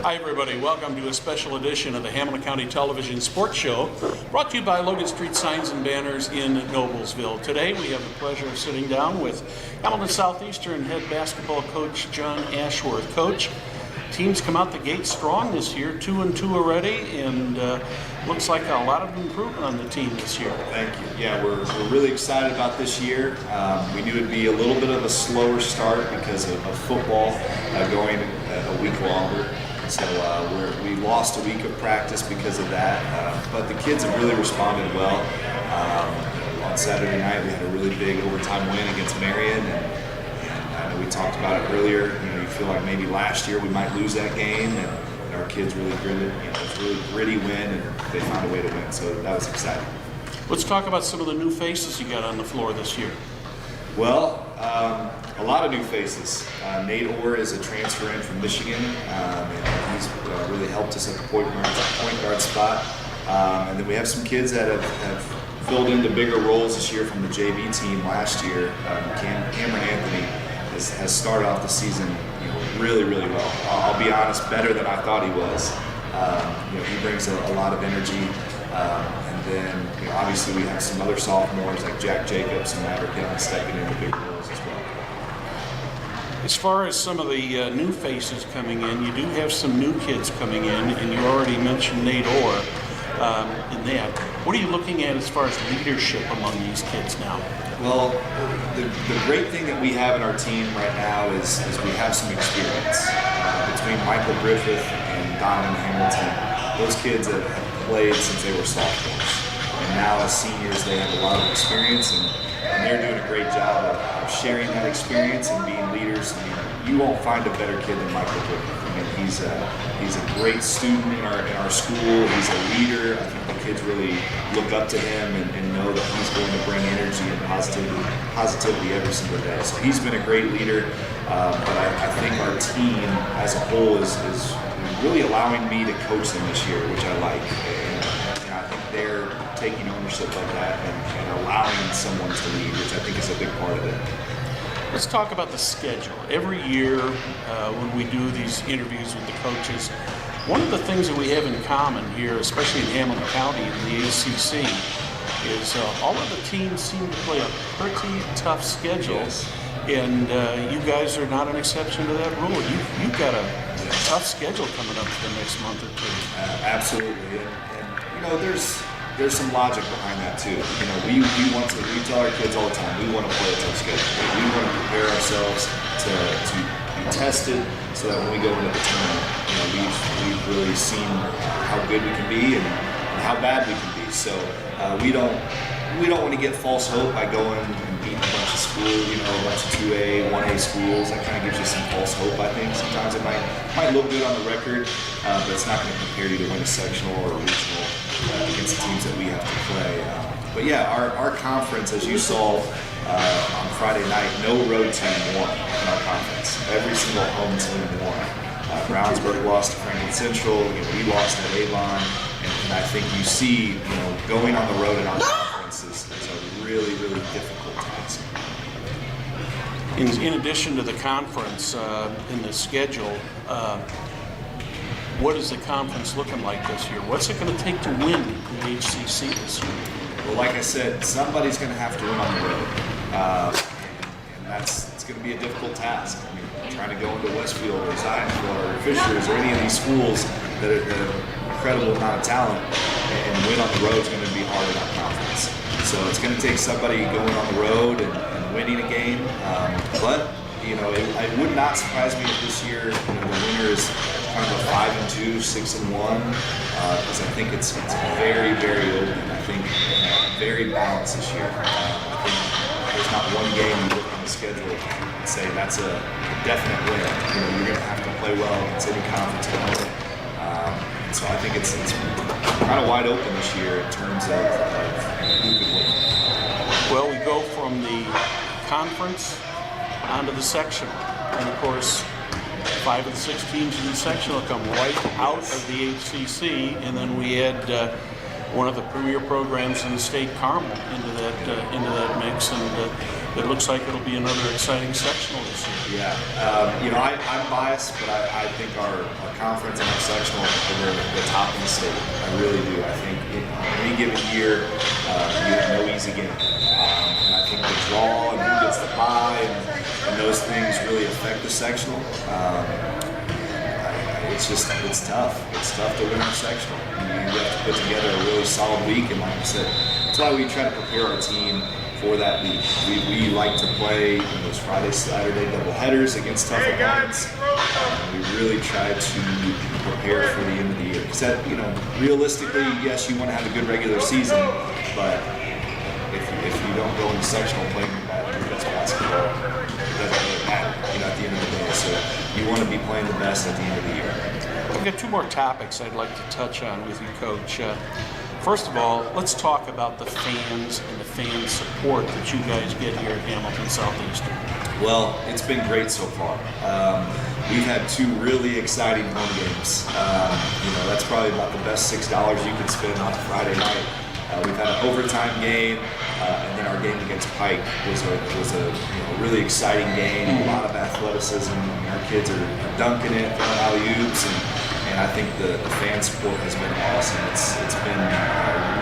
Hi everybody, welcome to a special edition of the Hamilton County Television Sports Show, brought to you by Logan Street Signs and Banners in Noblesville. Today we have the pleasure of sitting down with Hamilton Southeastern head basketball coach John Ashworth. Coach, teams come out the gate strong this year, 2-2 already, and looks like a lot of improvement on the team this year. Thank you. Yeah, we're really excited about this year. We knew it'd be a little bit of a slower start because of football going a week longer. So we lost a week of practice because of that, but the kids have really responded well. On Saturday night, we had a really big overtime win against Marion, and I know we talked about it earlier. You feel like maybe last year we might lose that game, and our kids really gritted. It's a really gritty win, and they found a way to win. So that was exciting. Let's talk about some of the new faces you got on the floor this year. Well, a lot of new faces. Nate Orr is a transfer in from Michigan, and he's really helped us at the point guard spot. And then we have some kids that have filled into bigger roles this year from the JV team last year. Cameron Anthony has started off the season really, really well. I'll be honest, better than I thought he was. He brings a lot of energy. And then, obviously we have some other sophomores like Jack Jacobs and Maverick Young stepping into big roles as well. As far as some of the new faces coming in, you do have some new kids coming in, and you already mentioned Nate Orr in that. What are you looking at as far as leadership among these kids now? Well, the great thing that we have in our team right now is we have some experience. Between Michael Griffith and Donovan Hamilton, those kids have played since they were sophomores. And now as seniors, they have a lot of experience, and they're doing a great job of sharing that experience and being leaders. You won't find a better kid than Michael Griffith. He's a great student in our school. He's a leader. I think the kids really look up to him and know that he's going to bring energy and positivity every single day. So he's been a great leader, but I think our team as a whole is really allowing me to coach them this year, which I like. And I think they're taking ownership of that and allowing someone to lead, which I think is a big part of it. Let's talk about the schedule. Every year when we do these interviews with the coaches, one of the things that we have in common here, especially in Hamilton County in the ACC, is all of the teams seem to play a pretty tough schedule. Yes. And you guys are not an exception to that rule. You've got a tough schedule coming up for the next month or two. Absolutely, and there's some logic behind that too. We tell our kids all the time, we want to play a tough schedule. We want to prepare ourselves to be tested, so that when we go into the tournament, we've really seen how good we can be and how bad we can be. So we don't want to get false hope by going and beating a bunch of schools, a bunch of 2A, 1A schools. That kind of gives you some false hope, I think. Sometimes it might look good on the record, but it's not going to prepare you to win a sectional or a regional against the teams that we have to play. But yeah, our conference, as you saw on Friday night, no road team won in our conference. Every single home team won. Brownsburg lost to Franklin Central. We lost at Avon. And I think you see, going on the road in our conference is a really, really difficult task. In addition to the conference in the schedule, what is the conference looking like this year? What's it going to take to win the HCC this year? Well, like I said, somebody's going to have to win on the road, and it's going to be a difficult task. Trying to go into Westfield or Zionsville or Fishers or any of these schools that have an incredible amount of talent and win on the road is going to be hard in our conference. So it's going to take somebody going on the road and winning a game, but it would not surprise me if this year the winner is kind of a 5-2, 6-1, because I think it's very, very open. I think very balanced this year. I think there's not one game you look on the schedule and say that's a definite win. You're going to have to play well against any conference opponent. And so I think it's kind of wide open this year in terms of who could win. Well, we go from the conference onto the sectional, and of course 5 of the 6 teams in the sectional come right out of the HCC, and then we add one of the premier programs in the state, Carmel, into that mix. And it looks like it'll be another exciting sectional this year. Yeah, I'm biased, but I think our conference and our sectional are the top in the state. I really do. I think in any given year, you have no easy game. And I think the draw and who gets the bye and those things really affect the sectional. It's tough. It's tough to win our sectional. You have to put together a really solid week, and like I said, that's why we try to prepare our team for that week. We like to play those Friday, Saturday doubleheaders against tough opponents. We really try to prepare for the end of the year. Because realistically, yes, you want to have a good regular season, but if you don't go into sectional playing your best basketball, it doesn't really matter. At the end of the day, so you want to be playing the best at the end of the year. I've got two more topics I'd like to touch on with you, Coach. First of all, let's talk about the fans and the fan support that you guys get here at Hamilton Southeastern. Well, it's been great so far. We've had two really exciting home games. That's probably about the best $6 you can spend on a Friday night. We've had an overtime game, and then our game against Pike was a really exciting game. A lot of athleticism. Our kids are dunking it, throwing alley-oops, and I think the fan support has been awesome. It's been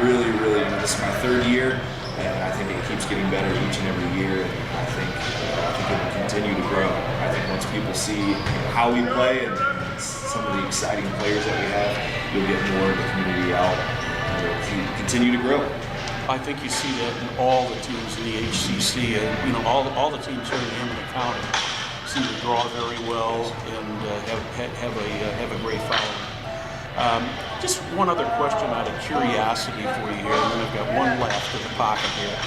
really, really. This is my third year, and I think it keeps getting better each and every year. And I think it will continue to grow. I think once people see how we play and some of the exciting players that we have, you'll get more of the community out. Continue to grow. I think you see that in all the teams in the HCC. All the teams here in Hamilton County seem to draw very well and have a great following. Just one other question out of curiosity for you here, and then I've got one left in the pocket here.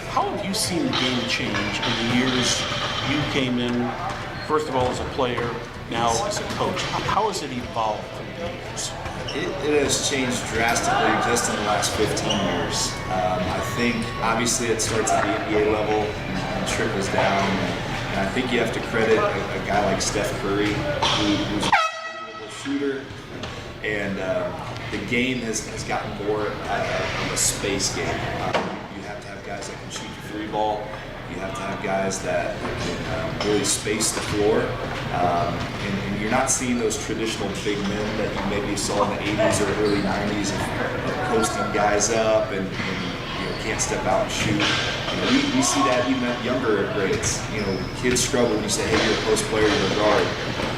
How have you seen the game change in the years you came in, first of all as a player, now as a coach? How has it evolved through the years? It has changed drastically just in the last 15 years. I think obviously it starts at the NBA level and trickles down. And I think you have to credit a guy like Steph Curry, who's a unbelievable shooter. And the game has gotten more of a space game. You have to have guys that can shoot the three ball. You have to have guys that can really space the floor. And you're not seeing those traditional big men that you maybe saw in the 80s or early 90s of posting guys up and can't step out and shoot. We see that even at younger grades. Kids struggle when you say, hey, you're a post player, you're a guard.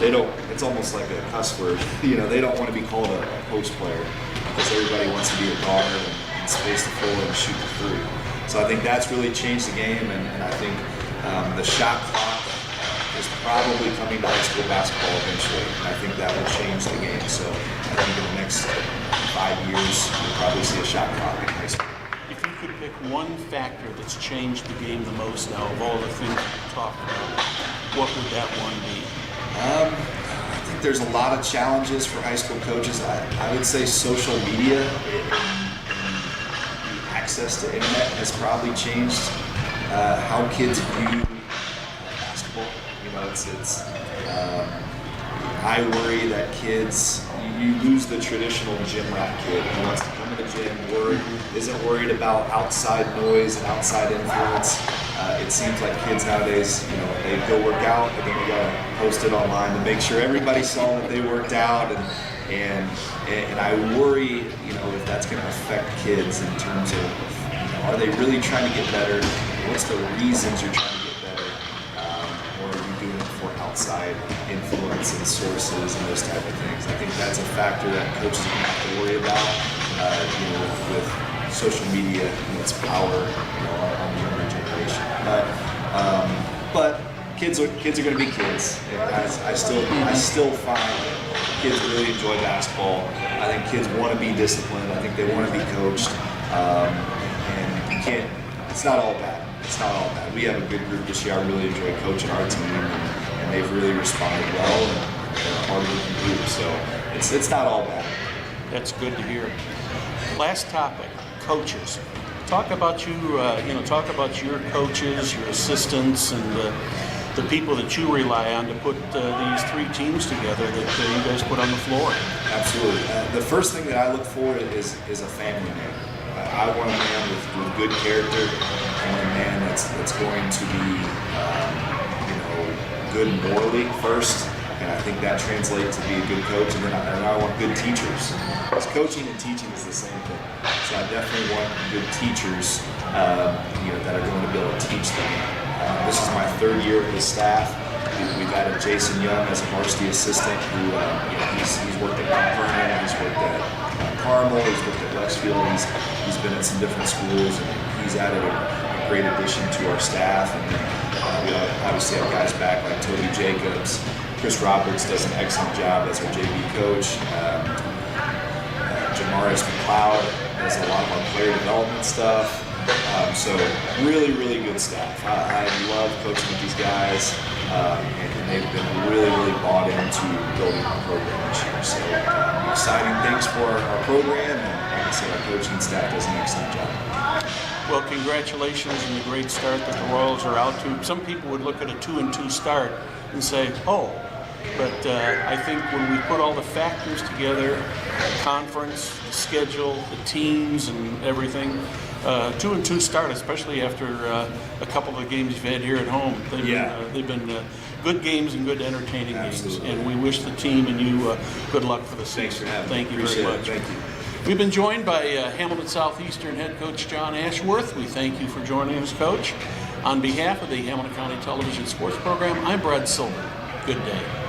They don't, it's almost like a cuss word. They don't want to be called a post player because everybody wants to be a guard and space the floor and shoot the three. So I think that's really changed the game, and I think the shot clock is probably coming to high school basketball eventually, and I think that will change the game. So I think in the next 5 years, you'll probably see a shot clock in high school. If you could pick one factor that's changed the game the most now of all the things we've talked about, what would that one be? I think there's a lot of challenges for high school coaches. I would say social media access to internet has probably changed how kids view basketball. I worry that kids, you lose the traditional gym rat kid who wants to come to the gym, isn't worried about outside noise and outside influence. It seems like kids nowadays, they go work out, and then they gotta post it online to make sure everybody saw that they worked out, and I worry, if that's going to affect kids in terms of, are they really trying to get better? What's the reasons you're trying to get better? Or are you doing it for outside influence and sources and those type of things? I think that's a factor that coaches are going to have to worry about, with social media and its power, on the younger generation. But kids are going to be kids. I still find kids really enjoy basketball. I think kids want to be disciplined. I think they want to be coached. And you can't. It's not all bad. It's not all bad. We have a good group this year. I really enjoy coaching our team, and they've really responded well. And they're a hard-working group, so it's not all bad. That's good to hear. Last topic: coaches. Talk about you. Talk about your coaches, your assistants, and the people that you rely on to put these three teams together that you guys put on the floor. Absolutely. The first thing that I look for is a family man. I want a man with good character. I want a man going to be, good morally first, and I think that translates to be a good coach. And then I want good teachers, because coaching and teaching is the same thing. So I definitely want good teachers, that are going to be able to teach them. This is my 3rd year with the staff. We've added Jason Young as a varsity assistant, who he's worked at Mount Vernon, he's worked at Carmel, he's worked at Westfield, he's been at some different schools, and he's added a great addition to our staff. And we obviously have guys back like Toby Jacobs. Chris Roberts does an excellent job as our JV coach. Jamarius McLeod does a lot of our player development stuff. So really, really good staff. I love coaching with these guys, and they've been really, really bought into building our program this year. So exciting things for our program, and like I said, our coaching staff does an excellent job. Well, congratulations on the great start that the Royals are out to. Some people would look at a 2-2 start and say, oh, but I think when we put all the factors together, the conference, the schedule, the teams, and everything, 2-2 start, especially after a couple of games you've had here at home. They've been good games and good entertaining Absolutely. games, and we wish the team and you good luck for the season. Thank you very much. Thank you. We've been joined by Hamilton Southeastern head coach John Ashworth. We thank you for joining us, Coach. On behalf of the Hamilton County Television Sports Program, I'm Brad Silver. Good day.